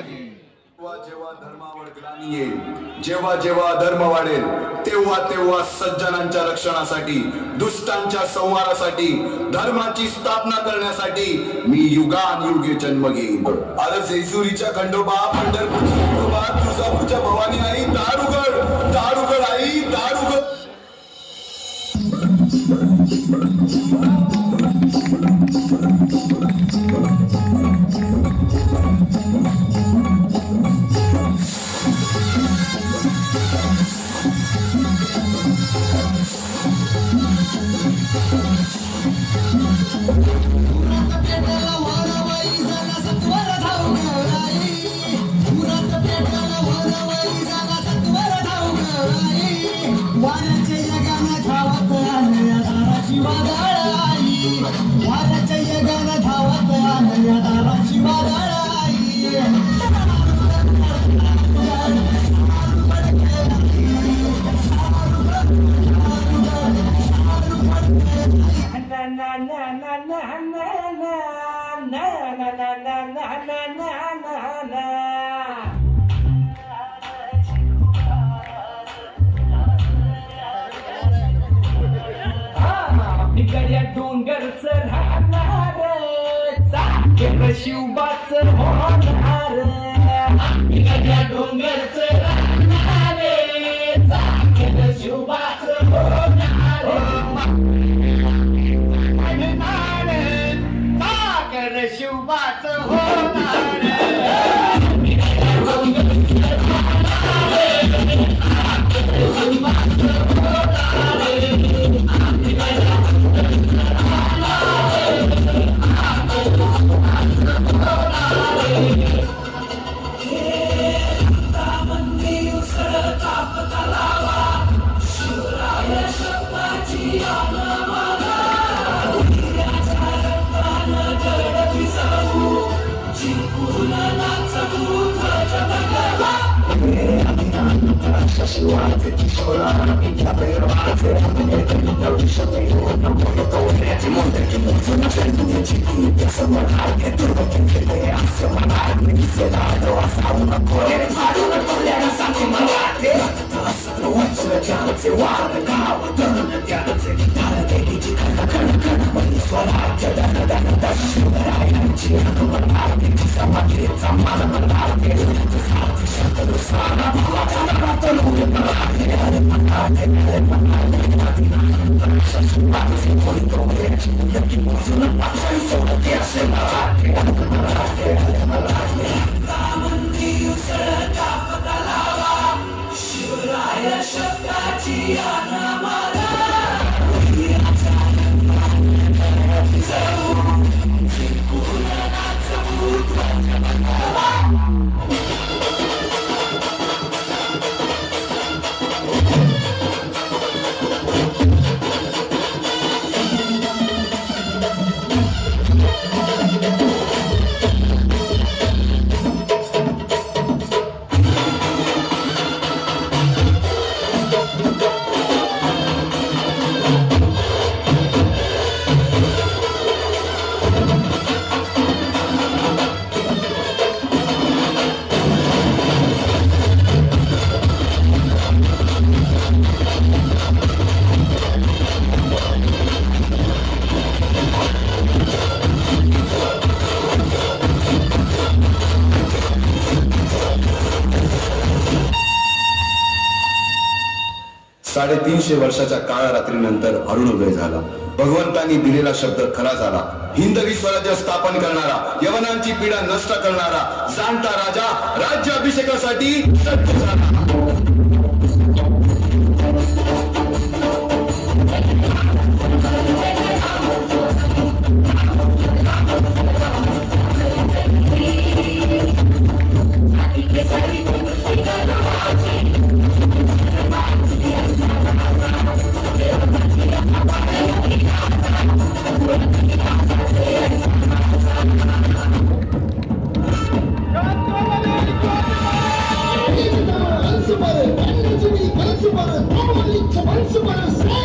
जेव्हा धर्मावर ग्लानी येईल, जेव्हा जेव्हा अधर्म वाढेल, तेव्हा तेव्हा सज्जनांच्या रक्षणासाठी, दुष्टांच्या संहारासाठी, धर्माची स्थापना करण्यासाठी मी युगानुयुगे जन्म घेईन. अरे जेजुरीच्या खंडोबा, पंढरपूरच्या खंडोबा, तुळजापूरच्या भवानी आई, दार उघड, दार उघड आई, दार उघड. शिवबाचं होणार डोंगरचं राहणार शिवबाचं होणार शिवबाचं होणार साडेतीनशे वर्षाच्या काळा रात्रीनंतर अरुणोदय झाला. भगवंतांनी दिलेला शब्द खरा झाला. हिंदवी स्वराज्य स्थापन करणारा, यवनांची पीडा नष्ट करणारा जाणता राजा राज्याभिषेकासाठी सज्ज झाला. Once upon a